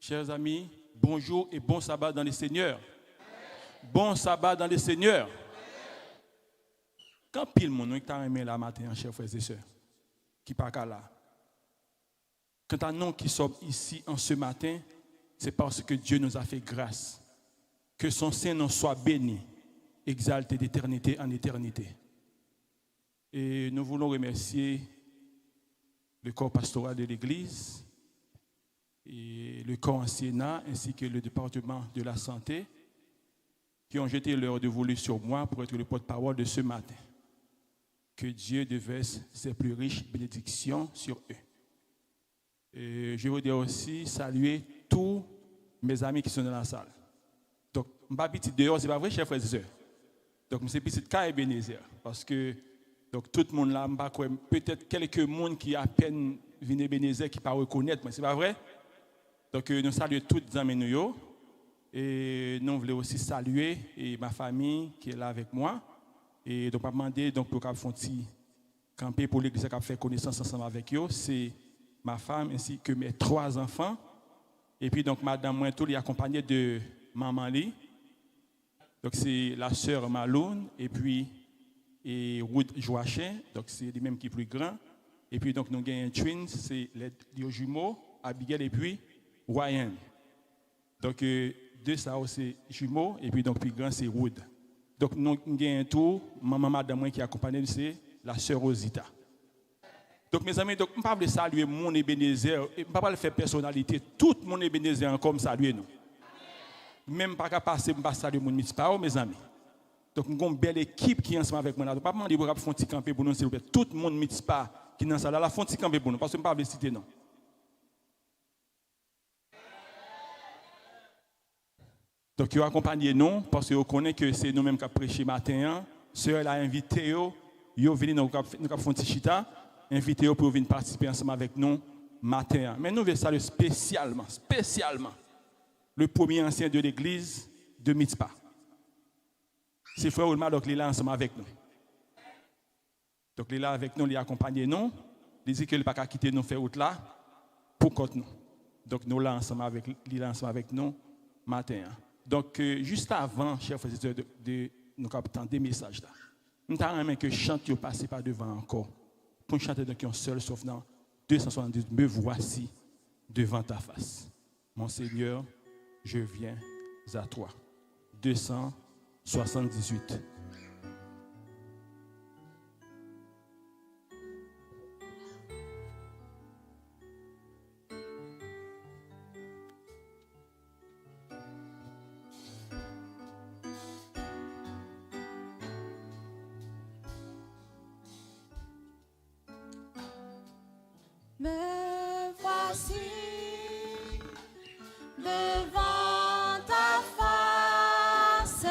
Chers amis, bonjour et bon sabbat dans le Seigneur. Bon sabbat dans le Seigneur. Quand pile mon nom qui t'a aimé la matin, chers frères et sœurs, qui pas là. Quand à nous qui sommes ici en ce matin, c'est parce que Dieu nous a fait grâce. Que son Saint-Nom soit béni, exalté d'éternité en éternité. Et nous voulons remercier le corps pastoral de l'Église, et le corps anciennat ainsi que le département de la santé qui ont jeté leur dévolu sur moi pour être le porte-parole de ce matin. Que Dieu déverse ses plus riches bénédictions sur eux. Et je voudrais aussi saluer tous mes amis qui sont dans la salle. Donc, je ne suis pas petit dehors, ce n'est pas vrai, chers frères et sœurs. Donc, je suis petit cas Ebenezer. Parce que donc, tout le monde là, peut-être quelques personnes qui à peine viennent Ebenezer qui ne pas reconnaître, mais ce n'est pas vrai. Donc, nous saluons tous les amis nous. Et nous voulons aussi saluer ma famille qui est là avec moi. Et donc, je vais demander pour qu'on fasse camper pour l'église qui a fait connaissance ensemble avec eux. C'est ma femme ainsi que mes 3 enfants. Et puis, donc, madame Mouentou est accompagnée de maman Li. Donc, c'est la sœur Maloun. Et puis, Ruth Joachim. Donc, c'est les mêmes qui sont plus grands. Et puis, donc, nous avons un twin, c'est les jumeaux, Abigail et puis Ryan. Donc, deux ça c'est jumeaux et puis donc plus grand c'est Wood. Donc nous avons un tour, maman madame qui accompagne c'est la sœur Rosita. Donc mes amis, donc je ne peux pas saluer mon Ebenezer, je ne peux pas le faire personnalité, tout mon Ebenezer comme saluer nous. Même pas qu'à passer, je ne peux pas saluer mon Mitzpah, mes amis. Donc nous avons une belle équipe qui est ensemble avec moi. Je ne peux pas demander pour faire un petit camper pour nous, s'il vous plaît. Tout le monde Mitzpah qui est dans la salle, font un petit camper pour nous, parce que je ne peux pas citer non. Donc, vous accompagnez nous parce que vous connaissez que c'est nous-mêmes qui avons prêché matin. Sœur a invité vous, vous venez nous faire un petit chita, invité vous pour venir participer ensemble avec nous matin. Mais nous voulons saluer spécialement, le premier ancien de l'église de Mitzpah. C'est frère Oulma, donc il est là ensemble avec nous. Donc, il est là avec nous, il accompagne nous. Il dit qu'il ne va pas quitter nous faire route là pour contre nous. Donc, nous là ensemble avec nous matin. Donc, juste avant, chers frères et sœurs, de nous capter des messages là, nous avons que chante passer par devant encore. Pour chanter donc un seul, sauf dans 270, me voici devant ta face. Mon Seigneur, je viens à toi. 278. Me voici devant ta face,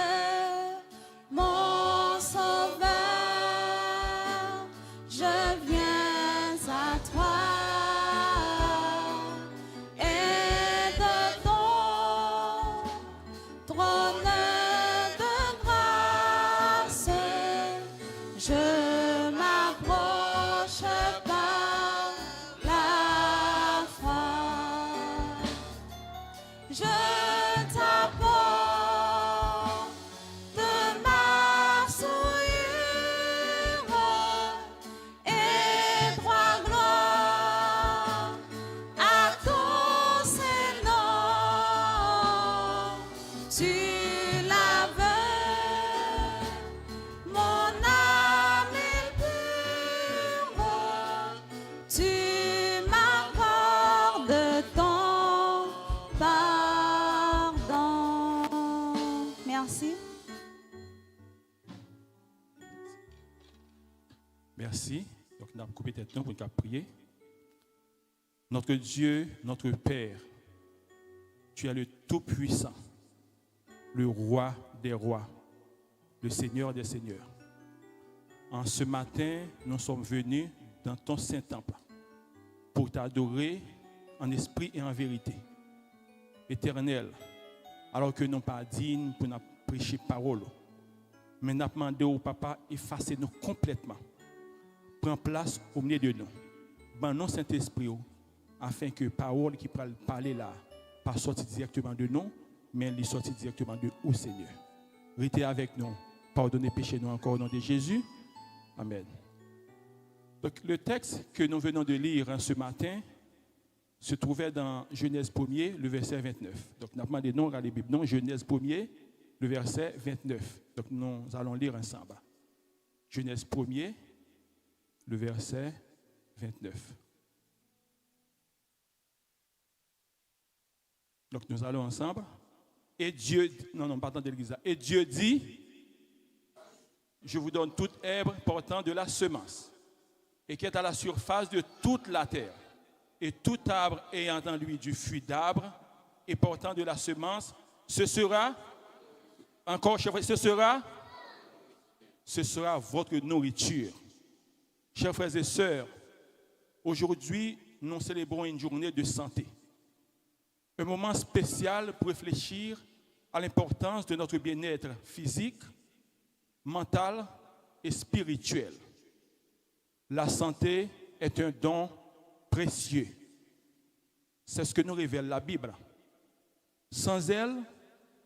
mon sauveur, je viens à toi et de ton trône de grâce, je m'approche par la foi. Je t'apporte ma souillure et droit gloire à ton Seigneur. Tu laves mon âme impure, tu m'accordes ton pardon. Merci. Merci. Donc, nous avons coupé tête pour nous prier. Notre Dieu, notre Père, tu es le Tout-Puissant, le Roi des rois, le Seigneur des seigneurs. En ce matin, nous sommes venus dans ton Saint-Temple pour t'adorer en esprit et en vérité. Éternel, alors que nous ne sommes pas dignes pour nous prêcher parole, mais nous demandons au Papa, effacez-nous complètement. Prends place au milieu de nous. Ban non Saint-Esprit, afin que parole qui peut parler là, pas sorti directement de nous, mais il est sorti directement de au Seigneur. Restez avec nous. Pardonnez péché nous encore au nom de Jésus. Amen. Donc, le texte que nous venons de lire ce matin se trouvait dans Genèse 1er, le verset 29. Donc, nous avons demandé non à la Bible. Non, Genèse 1er, le verset 29. Donc, nous allons lire ensemble. Genèse 1er, le verset 29. Donc, nous allons ensemble. Et Dieu, non, pardon de l'église. Et Dieu dit, je vous donne toute herbe portant de la semence, et qui est à la surface de toute la terre, et tout arbre ayant en lui du fruit d'arbre, et portant de la semence, ce sera, encore, ce sera votre nourriture. Chers frères et sœurs, aujourd'hui, nous célébrons une journée de santé. Un moment spécial pour réfléchir à l'importance de notre bien-être physique, mental et spirituel. La santé est un don précieux. C'est ce que nous révèle la Bible. Sans elle,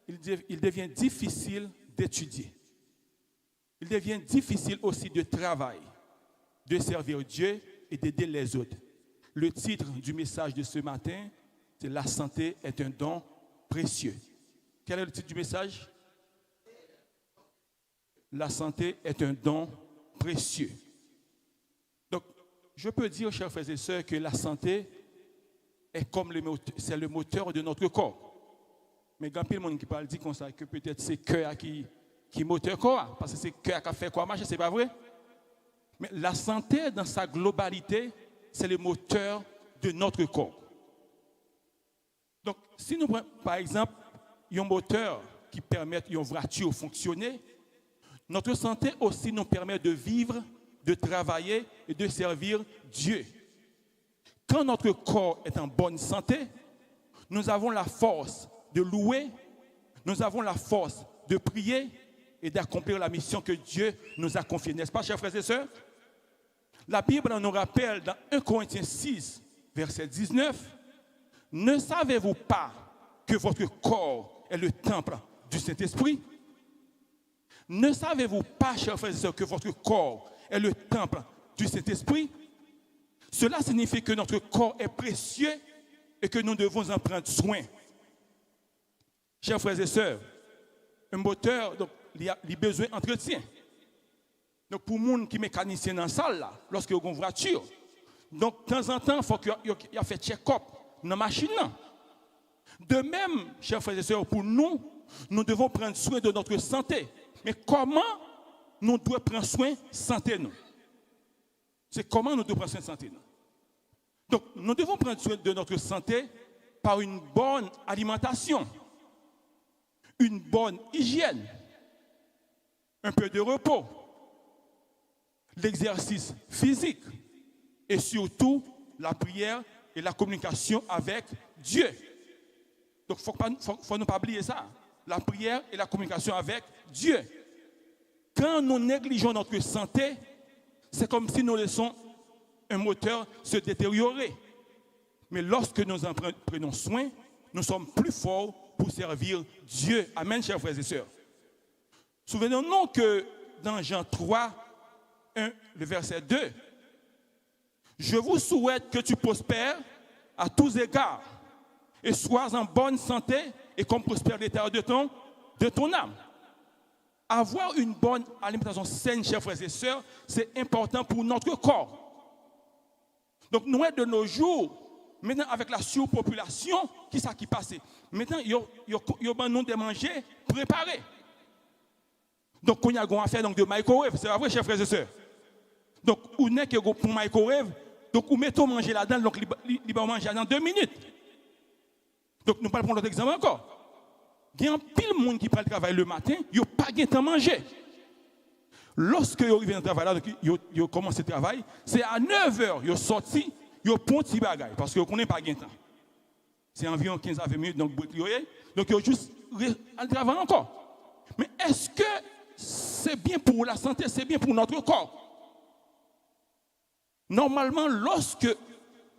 il devient difficile d'étudier. Il devient difficile aussi de travailler, de servir Dieu et d'aider les autres. Le titre du message de ce matin, c'est « La santé est un don précieux ». Quel est le titre du message? La santé est un don précieux. Donc, je peux dire, chers frères et sœurs, que la santé est comme c'est le moteur de notre corps. Mais quand il y a des gens qui parlent, dit comme ça, que peut-être c'est le cœur qui moteur corps, parce que c'est le cœur qui fait quoi marcher, c'est pas vrai? Mais la santé, dans sa globalité, c'est le moteur de notre corps. Donc, si nous prenons, par exemple, un moteur qui permet à une voiture de fonctionner, notre santé aussi nous permet de vivre, de travailler et de servir Dieu. Quand notre corps est en bonne santé, nous avons la force de louer, nous avons la force de prier et d'accomplir la mission que Dieu nous a confiée. N'est-ce pas, chers frères et sœurs? La Bible nous rappelle dans 1 Corinthiens 6, verset 19, « Ne savez-vous pas que votre corps est le temple du Saint-Esprit? Ne savez-vous pas, chers frères et sœurs, que votre corps est le temple du Saint-Esprit? Cela signifie que notre corps est précieux et que nous devons en prendre soin. » Chers frères et sœurs, un moteur, donc, il a besoin d'entretien. Donc, pour les gens qui sont mécaniciens dans la salle, là, lorsque vous avez une voiture, donc, de temps en temps, il faut qu'il y ait fait check-up dans la machine. De même, chers frères et sœurs, pour nous, nous devons prendre soin de notre santé. Mais comment nous devons prendre soin de la santé? C'est comment nous devons prendre soin de la santé. Donc, nous devons prendre soin de notre santé par une bonne alimentation, une bonne hygiène, un peu de repos, l'exercice physique et surtout la prière et la communication avec Dieu. Donc, il ne faut pas oublier ça. La prière et la communication avec Dieu. Quand nous négligeons notre santé, c'est comme si nous laissons un moteur se détériorer. Mais lorsque nous en prenons soin, nous sommes plus forts pour servir Dieu. Amen, chers frères et sœurs. Souvenons-nous que dans Jean 3, 1, le verset 2, « Je vous souhaite que tu prospères à tous égards et sois en bonne santé et comme prospère l'état de ton âme. » Avoir une bonne alimentation saine, chers frères et sœurs, c'est important pour notre corps. Donc, nous, de nos jours, maintenant, avec la surpopulation, qui ça qui passe? Maintenant, il y a des manger préparés. Donc, on y a à faire de microwave, c'est vrai, chers frères et sœurs. Donc, on est que pour microwave, donc on met tout manger là-dedans, donc il va manger dans 2 minutes. Donc, nous parlons de l'autre exemple encore. Il y a un pile de monde qui prend le travail le matin, il n'y a pas de temps à manger. Lorsque ils arrivent au travail, ils commencent le travail, c'est à 9h, ils sont sortis, ils ont un petit bagage, parce qu'ils ne connaissent pas de temps. C'est environ 15 à 20 minutes, donc ils ont juste à travail encore. Mais est-ce que c'est bien pour la santé, c'est bien pour notre corps? Normalement, lorsque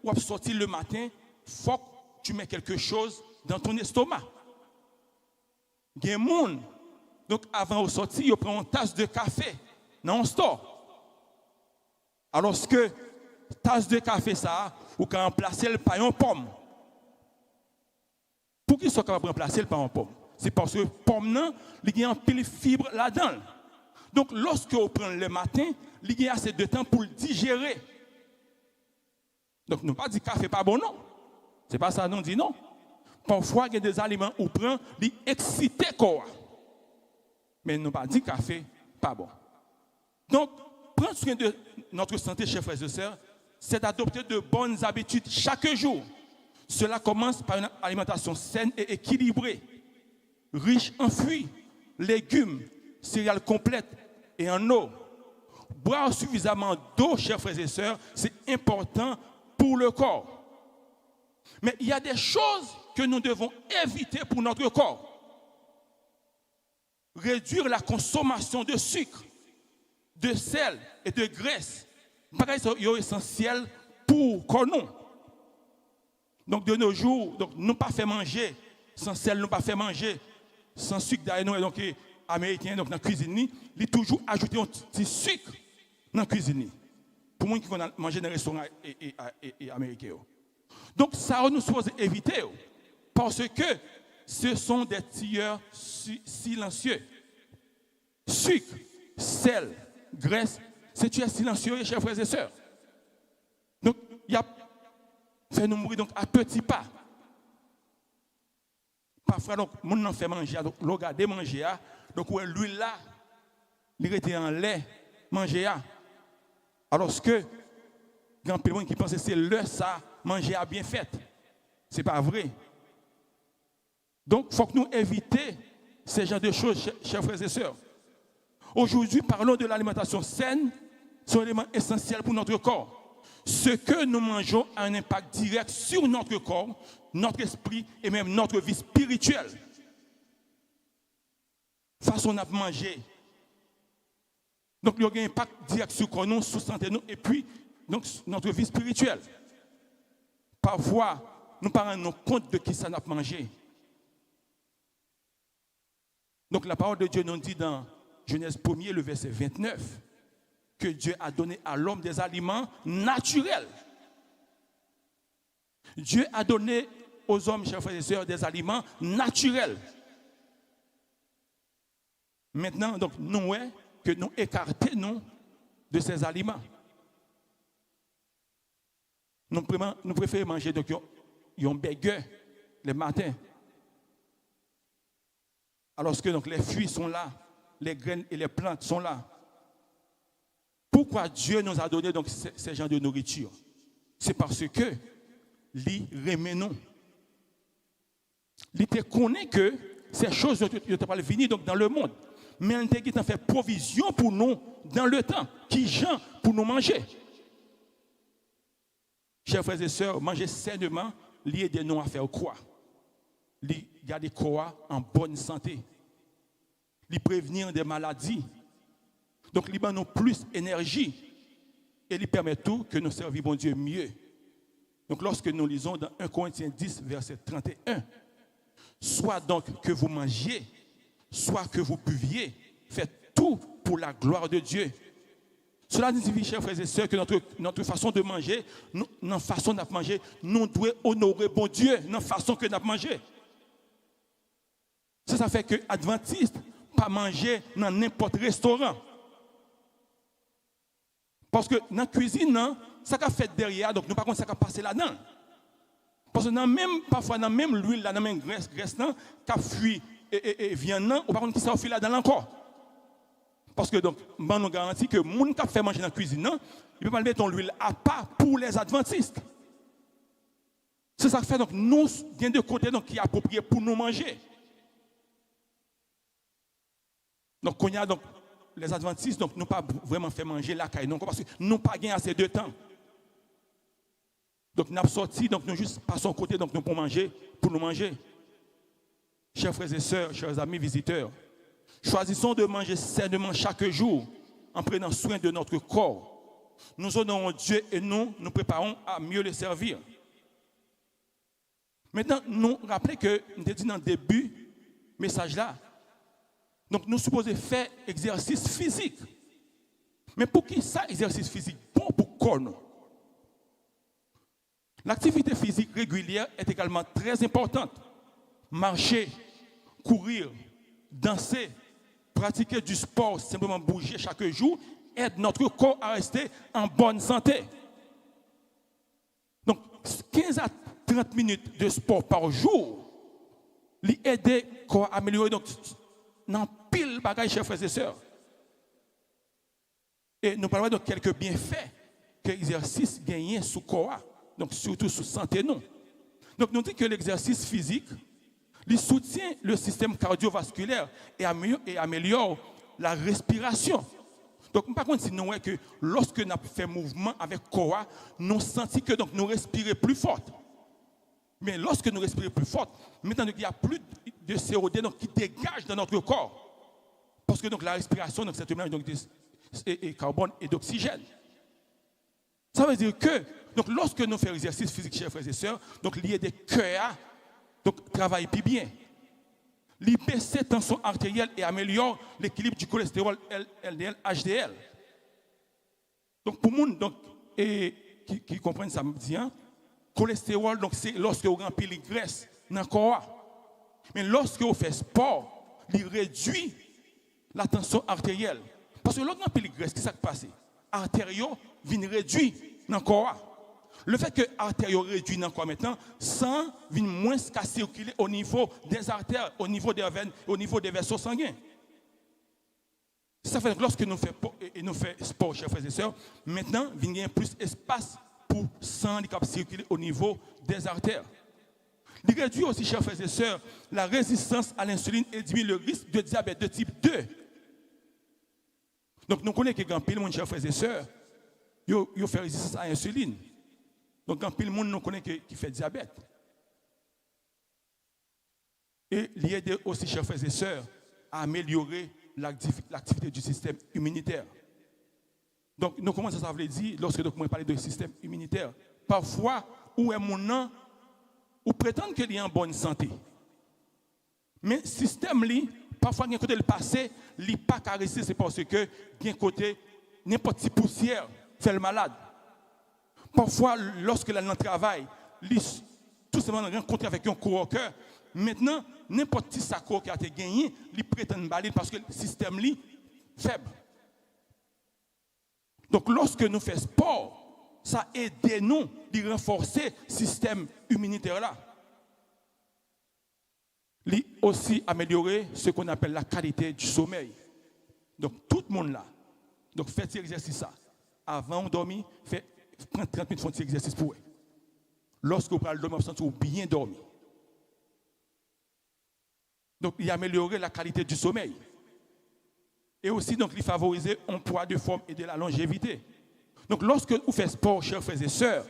vous sortez le matin, il faut que tu mets quelque chose dans ton estomac. Il y a des gens, donc avant de sortir, ils prennent une tasse de café dans un store. Alors que tasse de café, ça, ou quand remplacer le pain en pomme. Pour qui soit capable de remplacer le pain en pomme? C'est parce que pomme, non, il y a un pile de fibres là-dedans. Donc, lorsque vous prenez le matin, il y a assez de temps pour le digérer. Donc, nous ne pas dire que le café pas bon, non. Ce n'est pas ça, nous dit non. Parfois, il y a des aliments où prend, ils excitent quoi. Mais nous ne pas dire que le café pas bon. Donc, prendre soin de notre santé, chers frères et sœurs, c'est d'adopter de bonnes habitudes chaque jour. Cela commence par une alimentation saine et équilibrée, riche en fruits, légumes, céréales complètes et en eau. Boire suffisamment d'eau, chers frères et sœurs, c'est important pour le corps. Mais il y a des choses que nous devons éviter pour notre corps. Réduire la consommation de sucre, de sel et de graisse. Pareil, c'est essentiel pour nous. Donc, de nos jours, donc, nous pas fait manger sans sel, nous pas fait manger sans sucre d'ailleurs. Donc, américain, donc, dans la cuisine, il toujours ajouté un petit sucre dans la cuisine. Pour moi qui vont manger dans les restaurants et américains. Donc, ça, nous sommes éviter. Parce que ce sont des tueurs silencieux. Sucre, sel, graisse, c'est tueur silencieux, chers frères et sœurs. Donc, il y a fait nous mourir donc, à petits pas. Parfois, donc, mon n'en fait manger, donc, regardez manger, donc, l'huile là, il était en lait, manger. Alors que, il y a un peu qui pense que c'est le ça, manger à bien fait. Ce n'est pas vrai. Donc, il faut que nous évitions ces genres de choses, chers frères et sœurs. Aujourd'hui, parlons de l'alimentation saine, c'est un élément essentiel pour notre corps. Ce que nous mangeons a un impact direct sur notre corps, notre esprit et même notre vie spirituelle. Façon de manger. Donc, il y a un impact direct sur nous, sur santé nous, et puis donc, notre vie spirituelle. Parfois, nous ne nous rendons pas compte de qui ça n'a mangé. Donc, la parole de Dieu nous dit dans Genèse 1er, le verset 29, que Dieu a donné à l'homme des aliments naturels. Dieu a donné aux hommes, chers frères et sœurs, des aliments naturels. Maintenant, donc, nous, que nous écartons de ces aliments. Nous préférons manger donc, un burger le matin. Alors que donc, les fruits sont là, les graines et les plantes sont là. Pourquoi Dieu nous a donné donc, ces genres de nourriture? C'est parce que lui remet nous. Il te connaît que ces choses ne te pas venir donc dans le monde. Mais il t'a fait provision pour nous dans le temps, qui gens pour nous manger. Chers frères et sœurs, manger sainement, lié des noms à faire quoi? Garder quoi en bonne santé. Lui prévenir des maladies. Donc, il nous plus d'énergie. Et il permet tout que nous servions Dieu mieux. Donc, lorsque nous lisons dans 1 Corinthiens 10, verset 31, soit donc que vous mangiez, soit que vous buviez, faites tout pour la gloire de Dieu. Cela signifie, chers frères et sœurs, que notre façon de manger, notre façon de manger, nous devons honorer bon Dieu, notre façon que nous mangeons. Ça fait que les adventistes pas manger dans n'importe quel restaurant. Parce que dans la cuisine, ça a fait derrière, donc nous ne pouvons pas passer là-dedans. Parce que parfois, dans même l'huile, dans même graisse, qui a fui et viande, ou par contre, qui s'en fait là-dedans encore. Parce que donc, on nous garantit que les gens qui fait manger dans la cuisine, il ne peut pas mettre l'huile à part pour les adventistes. C'est ça qui fait donc nous, il y a de côté donc, qui est approprié pour nous manger. Donc, quand il y a donc, les adventistes, donc, nous pas vraiment fait manger la caille, non, parce que nous n'avons pas gagné assez de temps. Donc, nous avons sorti, donc nous juste passons côté, donc nous pouvons manger pour nous manger. Chers frères et sœurs, chers amis visiteurs, choisissons de manger sainement chaque jour en prenant soin de notre corps. Nous honorons Dieu et nous préparons à mieux le servir. Maintenant, nous rappelons que, nous avons dit dans le début, message là, donc nous supposons faire exercice physique. Mais pour qui ça, exercice physique? Bon pour corps, non? L'activité physique régulière est également très importante. Marcher, courir, danser, pratiquer du sport, simplement bouger chaque jour, aide notre corps à rester en bonne santé. Donc, 15 à 30 minutes de sport par jour, lui aider le corps à améliorer. Donc, dans pile bagages, chers frères et sœurs. Et nous parlons de quelques bienfaits que l'exercice gagne sous le corps, donc surtout sous la santé. Non. Donc, nous disons que l'exercice physique, il soutient le système cardiovasculaire et améliore la respiration. Donc, par contre, si nous voyons que lorsque nous fait mouvement avec le corps, nous sentons que donc, nous respirons plus fort. Mais lorsque nous respirons plus fort, maintenant il y a plus de CO2 donc, qui dégage dans notre corps. Parce que donc, la respiration, donc, c'est un mélange de carbone et d'oxygène. Ça veut dire que donc, lorsque nous faisons exercice physique, chers frères et sœurs, donc il y a des cœurs, donc travaillent plus bien. Il baisse la tension artérielle et améliore l'équilibre du cholestérol LDL, HDL. Donc pour les gens qui comprennent ça, bien, cholestérol, donc c'est lorsque vous remplissez les graisses dans le corps. Mais lorsque vous faites sport, il réduit la tension artérielle. Parce que lorsque vous remplissez les graisses, qu'est-ce qui se passe? Artériaux viennent réduire dans le corps. Le fait que l'artère réduit dans le corps maintenant, sang vient moins qu'à circuler au niveau des artères, au niveau des veines, au niveau des vaisseaux sanguins. Ça fait que lorsque nous faisons sport, chers frères et sœurs, maintenant, il y a plus d'espace pour sang qui circuler au niveau des artères. Il réduit aussi, chers frères et sœurs, la résistance à l'insuline et diminue le risque de diabète de type 2. Donc, nous connaissons que grand pile, chers frères et sœurs, ils font résistance à l'insuline. Donc, quand pile monde nous connaît qui fait diabète. Et il aide aussi, chers frères et sœurs, à améliorer l'activité du système immunitaire. Donc, nous commençons à dire, lorsque nous parlons de système immunitaire, parfois, où est mon nom, ou prétend qu'il est en bonne santé. Mais le système, parfois, il y a un côté le passé, il n'est pas caressé, c'est parce que il y a un côté, n'importe quelle poussière fait le malade. Parfois, lorsque l'on travaille, tout simplement rencontre avec un coworker. Maintenant, n'importe qui sa qui a été gagné, il prétend balayer parce que le système est faible. Donc, lorsque nous faisons sport, ça aide nous à renforcer le système immunitaire là. Il aussi améliorer ce qu'on appelle la qualité du sommeil. Donc, tout le monde là, donc faites cet exercice ça. Avant de dormir, prends 30 minutes de exercice pour eux. Lorsque vous parlez de dormir, vous bien dormir. Donc, il améliorer la qualité du sommeil. Et aussi, donc, il favoriser un poids de forme et de la longévité. Donc, lorsque vous faites sport, chers frères et sœurs,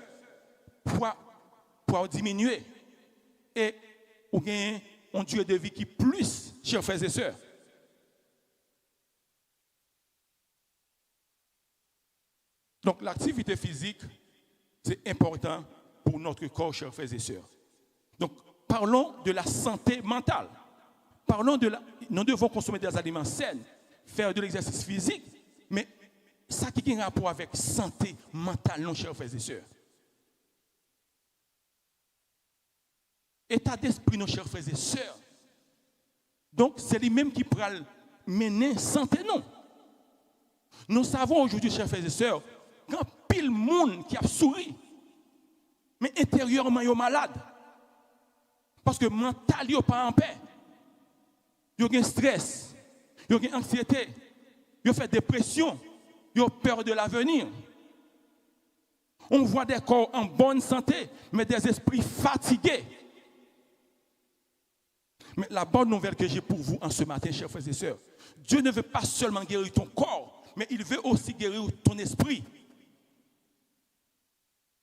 poids diminuer et vous gagnez une durée de vie qui plus, chers frères et sœurs. Donc, l'activité physique, c'est important pour notre corps, chers frères et sœurs. Donc, parlons de la santé mentale. Nous devons consommer des aliments sains, faire de l'exercice physique, mais ça qui a un rapport avec santé mentale, non, chers frères et sœurs. État d'esprit, nos chers frères et sœurs. Donc, c'est lui-même qui pourra mener santé, non. Nous savons aujourd'hui, chers frères et sœurs, quand pile monde qui a souri, mais intérieurement, il est malade. Parce que mental, il n'est pas en paix. Il y a un stress, il y a une anxiété, il y a dépression, il y a peur de l'avenir. On voit des corps en bonne santé, mais des esprits fatigués. Mais la bonne nouvelle que j'ai pour vous en ce matin, chers frères et sœurs, Dieu ne veut pas seulement guérir ton corps, mais il veut aussi guérir ton esprit.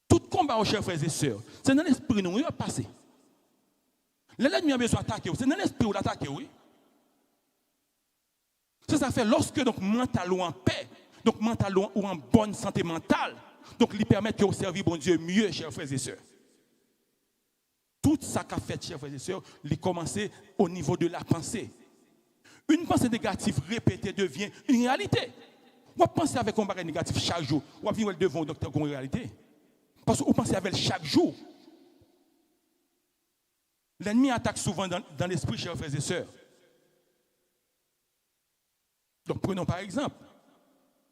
Tout combat, chers frères et sœurs, c'est dans l'esprit nous, il va passer. L'ennemi a besoin d'attaquer, c'est dans l'esprit où l'attaquer, oui. C'est ça fait lorsque donc mental ou en paix, donc mental ou en bonne santé mentale, donc il permet que vous serviez bon Dieu mieux, chers frères et sœurs. Tout tout ça qu'a fait, chers frères et sœurs, il commence au niveau de la pensée. Une pensée négative répétée devient une réalité. On pense avec un bagage négatif chaque jour. On vient devant un docteur comme réalité. Parce qu'on pense avec chaque jour. L'ennemi attaque souvent dans l'esprit, chers frères et sœurs. Donc prenons par exemple,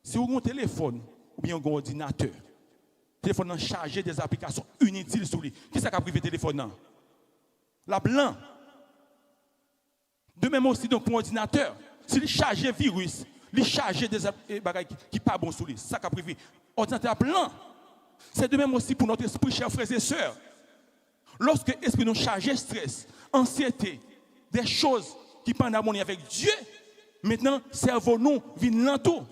si vous avez un téléphone ou bien un ordinateur, le téléphone chargé des applications inutiles sur lui, qui est-ce qui a privé le téléphone? La blanc. De même aussi donc, pour l'ordinateur, s'il charge virus, il charge des bagages qui ne sont pas bons sur lui, ça qui a privé. Ordinateur blanc. C'est de même aussi pour notre esprit, chers frères et sœurs. Lorsque l'esprit nous charge stress, anxiété, des choses qui sont en harmonie avec Dieu, maintenant, le cerveau nous vient lento.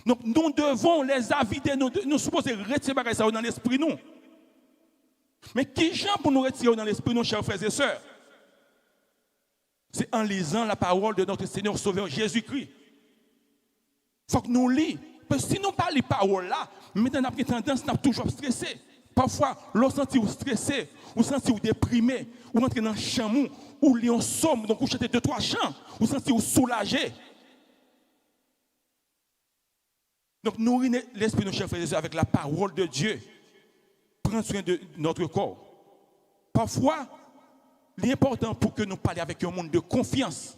Donc, nous devons les avider, nous supposons retirer ça dans l'esprit nous. Mais qui gens pour nous retirer dans l'esprit nous, chers frères et sœurs? C'est en lisant la parole de notre Seigneur Sauveur Jésus-Christ. Il faut que nous lisions. Parce que si nous ne parlons pas de parole là, maintenant, nous avons tendance à toujours stresser. Parfois, l'on sent stressé, ou sent déprimé, ou rentre dans un chamou, ou lion somme, donc vous chantez 2-3 chants, ou sentez soulagé. Donc, nourrir l'esprit de nos chers frères et sœurs avec la parole de Dieu. Prendre soin de notre corps. Parfois, l'important pour que nous parlions avec un monde de confiance,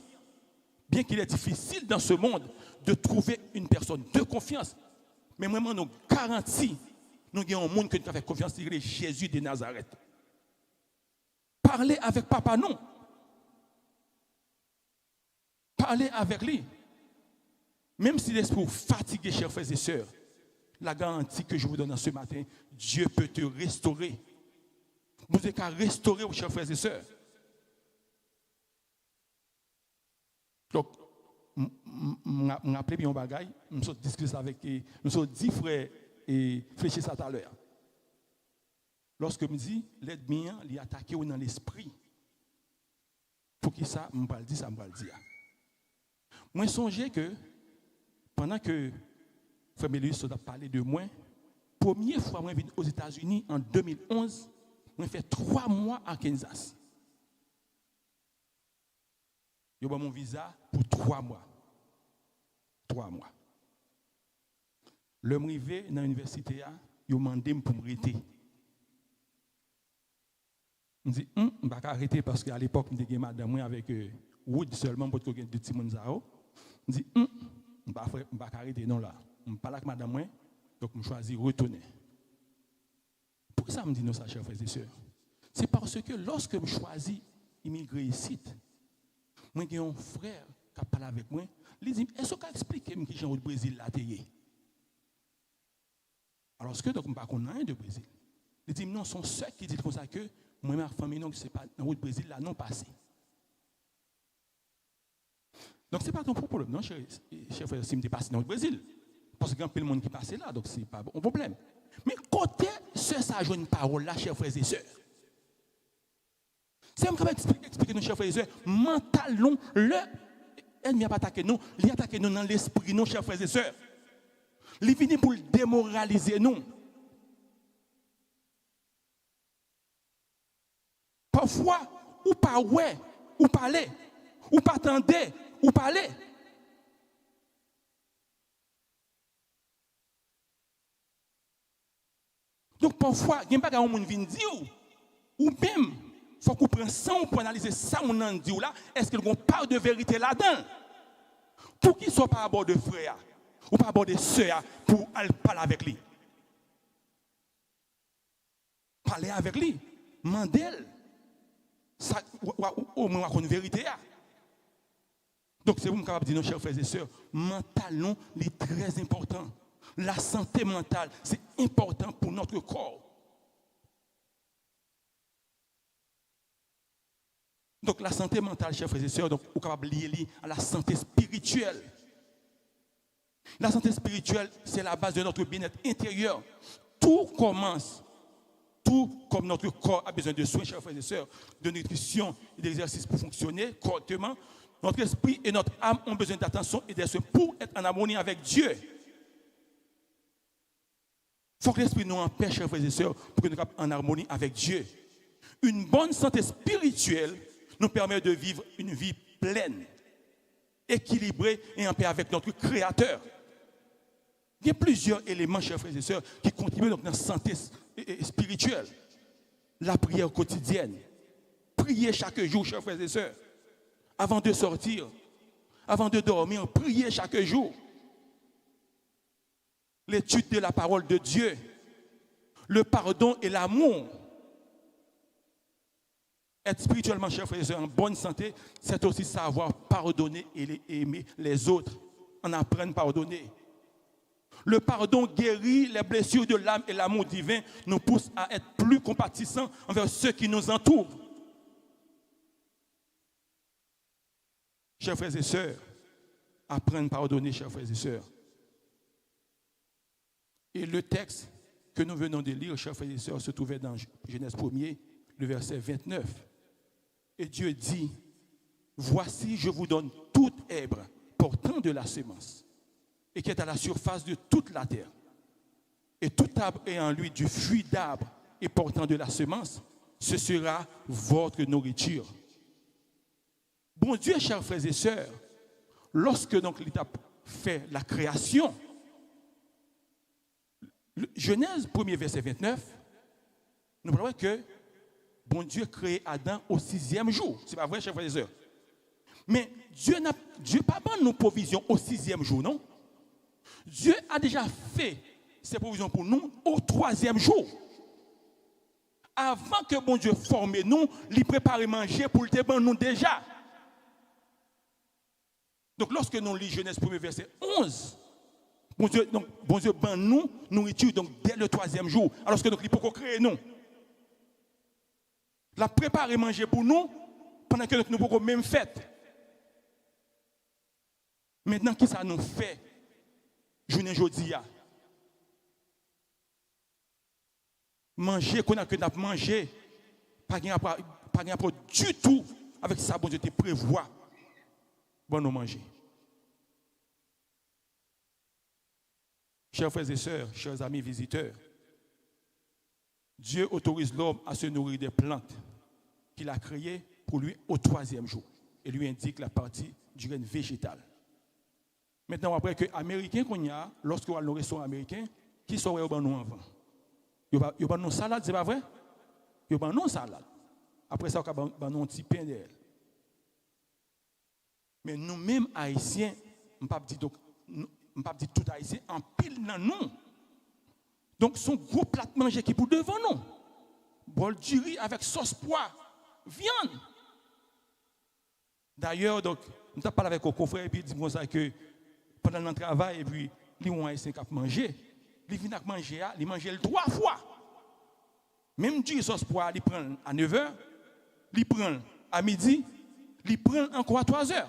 bien qu'il est difficile dans ce monde de trouver une personne de confiance, mais vraiment nous garantit, nous avons un monde que nous avons fait confiance, c'est Jésus de Nazareth. Parlez avec papa, non. Parlez avec lui. Même si l'esprit est fatigué, chers frères et sœurs, la garantie que je vous donne ce matin, Dieu peut te restaurer. Vous n'avez qu'à restaurer, chers frères et sœurs. Donc, je me rappelle bien un bagage, je me discuté avec nous 10 frères et fléchir ça tout à l'heure. Lorsque je me dis, l'ennemi, il attaque dans l'esprit. Pour qui ça, je me le dire, ça me le dire. Moi, songez que, pendant que Frère Mélius a parlé de moi, première fois que je suis aux États-Unis en 2011, j'ai fait 3 mois à Kansas. J'ai eu mon visa pour 3 mois. 3 mois. Le arrivé dans l'université, ils m'ont demandé pour m'arrêter. Je me dis, je ne vais pas arrêter parce qu'à l'époque, je suis madame avec Wood seulement pour que je petits Monzao. Je me dis, je ne vais pas arrêter non là. Je ne parle avec madame, donc je choisis de retourner. Pourquoi ça me dit non, ça, chers frères et sœurs? C'est parce que lorsque je choisis d'immigrer ici, moi, j'ai un frère qui a parlé avec moi. Il dit, est-ce que tu expliquer qui j'ai au Brésil là? Alors que donc, je ne sais pas rien de Brésil. Il dit, non, son seul qui dit comme ça que moi et ma famille, non, c'est pas dans le Brésil là, non passé. Donc, ce n'est pas ton problème, non, cher frère, si je passe dans le Brésil. Parce qu'il y a plein de monde qui passe là, donc ce n'est pas un problème. Mais côté, ça joue une parole là, chers frères et sœurs. C'est un expliquer nous, chers frères et sœurs, mentalement, elle n'a pas attaqué nous, il a attaqué nous dans l'esprit, nous, chers frères et sœurs. Il est venu pour démoraliser nous. Parfois, ou pas ouais, ou parler, ou pas attendre, ou parler. Donc parfois, il n'y a pas de monde qui vient dire, ou même, il faut qu'on prenne ça pour analyser ça, on en dit là, est-ce qu'il y a une part de vérité là-dedans? Pour qu'il ne soit pas à bord de frère, ou pas à bord de soeur, pour aller parler avec lui. Parler avec lui, mandel, ça, au moins une vérité. Donc c'est vous capable de dire, nos chers frères et sœurs, mentalement, c'est très important. La santé mentale, c'est important pour notre corps. Donc la santé mentale, chers frères et sœurs, donc vous êtes capable de lier à la santé spirituelle. La santé spirituelle, c'est la base de notre bien-être intérieur. Tout commence, tout comme notre corps a besoin de soins, chers frères et sœurs, de nutrition et d'exercice pour fonctionner correctement. Notre esprit et notre âme ont besoin d'attention et de soins pour être en harmonie avec Dieu. Il faut que l'esprit nous empêche, chers frères et sœurs, pour que nous soyons en harmonie avec Dieu. Une bonne santé spirituelle nous permet de vivre une vie pleine, équilibrée et en paix avec notre Créateur. Il y a plusieurs éléments, chers frères et sœurs, qui contribuent donc à notre santé spirituelle. La prière quotidienne. Priez chaque jour, chers frères et sœurs. Avant de sortir, avant de dormir, priez chaque jour. L'étude de la parole de Dieu. Le pardon et l'amour. Être spirituellement, chers frères et sœurs, en bonne santé, c'est aussi savoir pardonner et aimer les autres. En apprendre à pardonner. Le pardon guérit les blessures de l'âme et l'amour divin nous pousse à être plus compatissants envers ceux qui nous entourent. Chers frères et sœurs, apprendre à pardonner, chers frères et sœurs. Et le texte que nous venons de lire, chers frères et sœurs, se trouvait dans Genèse 1er, le verset 29. Et Dieu dit, voici, je vous donne toute herbe portant de la semence et qui est à la surface de toute la terre. Et tout arbre ayant en lui du fruit d'arbre et portant de la semence, ce sera votre nourriture. Bon Dieu, chers frères et sœurs, lorsque donc l'État fait la création, Genèse 1er verset 29, nous voyons que bon Dieu crée Adam au 6e jour. C'est pas vrai, chers frères et sœurs. Mais Dieu n'a pas donné nos provisions au 6e jour, non? Dieu a déjà fait ses provisions pour nous au 3e jour. Avant que bon Dieu forme nous, il prépare manger pour le ban nous déjà. Donc lorsque nous lisons Genèse 1er verset 11, bon Dieu ban nous nourriture donc dès le 3e jour, alors que donc il peut créer nous. La préparer manger pour nous pendant que nous pouvons même fête. Maintenant, qui ça nous fait? Journée aujourd'hui. Manger qu'on a que nous mangé, pas de rapport du tout avec ça, bon Dieu te prévoit. Bon, nous manger. Chers frères et sœurs, chers amis visiteurs, Dieu autorise l'homme à se nourrir des plantes qu'il a créées pour lui au 3e jour et lui indique la partie du règne végétal. Maintenant, après que les Américains qu'on y a, lorsqu'on va dans le restaurant américain, qui sont au nous avant? Ils ont une salade, c'est pas vrai? Ils ont une salade. Après ça, ils ont un petit pain d'elle. Mais nous-mêmes, Haïtiens, je ne peux pas dire tout Haïtien, en pile dans nous. Donc, son gros plat de manger qui est pour devant nous. Bol du riz avec sauce pois, viande. D'ailleurs, donc, nous avons parlé avec mon confrère et puis il dit comme ça que pendant le travail, et puis, les Haïtiens qui manger, ils viennent manger, ils mangent 3 fois. Même du sauce pois, ils prennent à 9h, ils prennent à midi, ils prennent encore à 3h.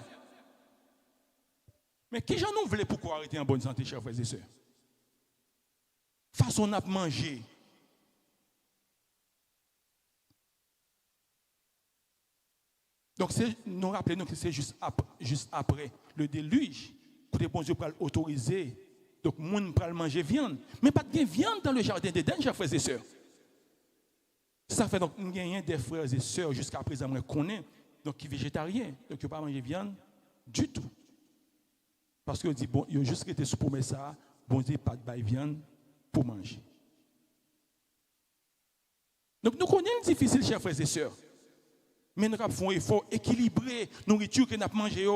Mais qui j'en nous voulait pourquoi arrêter en bonne santé, chers frères et sœurs? Façon à manger. Donc, nous rappelons que c'est juste après le déluge que les bons dieux pourraient autoriser. Donc, les gens pourraient manger viande. Mais pas de viande dans le jardin d'Éden, chers frères et sœurs. Ça fait donc, il y a des frères et sœurs jusqu'à présent, qu'on connaît, donc qui sont végétariens, donc qui ne peuvent pas manger viande du tout. Parce qu'on dit, bon, ils ont juste été sous pour ça, bon Dieu, pas de viande pour manger. Donc, nous connaissons difficile, chers frères et sœurs. Mais nous faisons un effort équilibré, nourriture que nous avons mangée.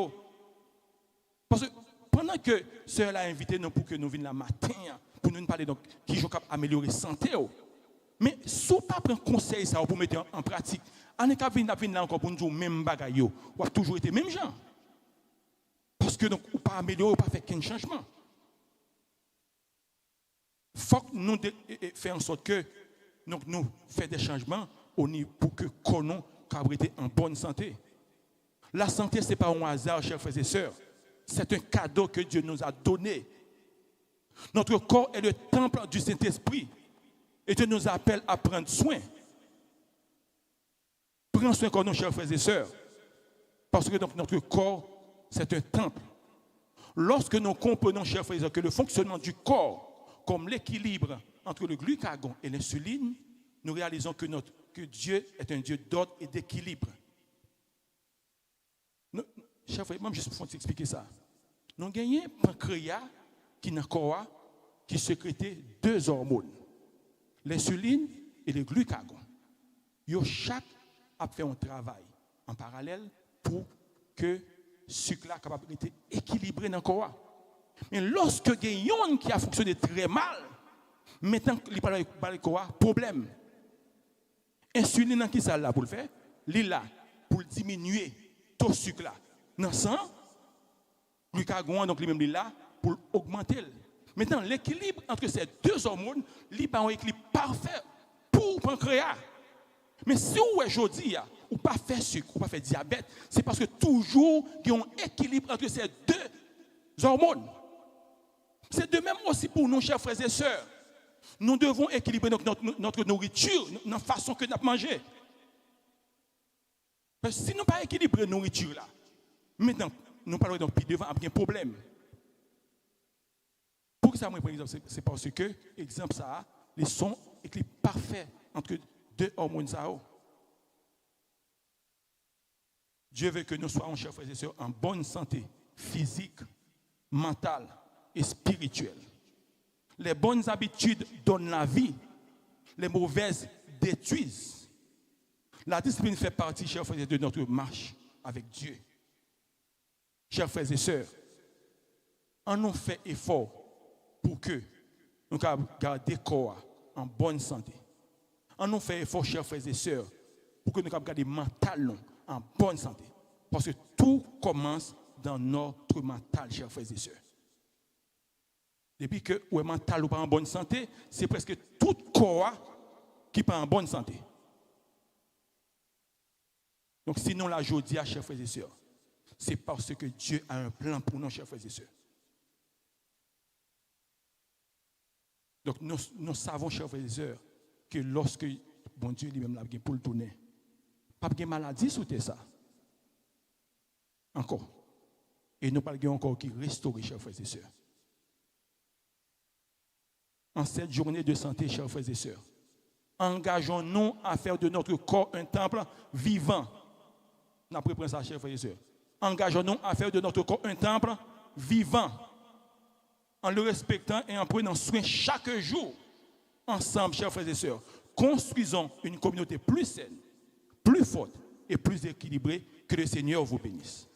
Parce que pendant que sœur a invité nous pour que nous venions le matin, pour nous parler donc qui sont capables d'améliorer la santé. Mais si vous ne prenez pas conseil ça pour mettre en pratique, on est capable de venir là encore pour nous dire même bagaille, ou a toujours été même gens. Parce que donc, on ne pas améliorer, on ne pas faire qu'un changement. Il faut que nous fassions en sorte que nous fassions des changements pour que nous soyons en bonne santé. La santé, ce n'est pas un hasard, chers frères et sœurs. C'est un cadeau que Dieu nous a donné. Notre corps est le temple du Saint-Esprit. Et Dieu nous appelle à prendre soin. Prends soin de nous, chers frères et sœurs. Parce que donc, notre corps, c'est un temple. Lorsque nous comprenons, chers frères et sœurs, que le fonctionnement du corps, comme l'équilibre entre le glucagon et l'insuline, nous réalisons que notre que Dieu est un Dieu d'ordre et d'équilibre. Chers frères, moi, je vais expliquer ça. Nous avons un pancréas qui n'a quoi, qui sécrète 2 hormones, l'insuline et le glucagon. Chaque a fait un travail en parallèle pour que le sucre soit capable d'être équilibré dans le corps. Mais lorsque il y a un qui a fonctionné très mal, maintenant il parle de corps, problème. Insuline qui ça là pour le faire, il est là pour diminuer tout sucre là dans le sang. Glucagon donc lui-même là pour augmenter. Maintenant l'équilibre entre ces 2 hormones, il est un équilibre parfait pour le pancréas. Mais si vous aujourd'hui ou pas fait sucre ou pas fait diabète, c'est parce que toujours il y a un équilibre entre ces 2 hormones. C'est de même aussi pour nous, chers frères et sœurs. Nous devons équilibrer notre nourriture, notre façon que nous manger. Parce que si nous ne pas équilibrer la nourriture là, maintenant, nous parlons donc puis devant un problème. Pour que ça, moi, par exemple, c'est parce que, exemple, ça, les sons équilibrent parfait entre 2 hormones. Dieu veut que nous soyons, chers frères et sœurs, en bonne santé physique, mentale et spirituelle. Les bonnes habitudes donnent la vie, les mauvaises détruisent. La discipline fait partie, chers frères et sœurs, de notre marche avec Dieu. Chers frères et sœurs, on nous fait effort pour que nous gardions le corps en bonne santé. On nous fait effort, chers frères et sœurs, pour que nous gardions le mental en bonne santé. Parce que tout commence dans notre mental, chers frères et sœurs. Depuis que le mental n'est pas en bonne santé, c'est presque tout corps qui n'est pas en bonne santé. Donc, sinon, la journée, chers frères et sœurs, c'est parce que Dieu a un plan pour nous, chers frères et sœurs. Donc, nous savons, chers frères et sœurs, que lorsque bon Dieu lui-même l'a pour le tourner, pas de maladie sous ça. Encore. Et nous parlons encore qui restaure, chers frères et sœurs. En cette journée de santé, chers frères et sœurs, engageons-nous à faire de notre corps un temple vivant. On a pris ça, chers frères et sœurs. Engageons-nous à faire de notre corps un temple vivant, en le respectant et en prenant soin chaque jour. Ensemble, chers frères et sœurs, construisons une communauté plus saine, plus forte et plus équilibrée. Que le Seigneur vous bénisse.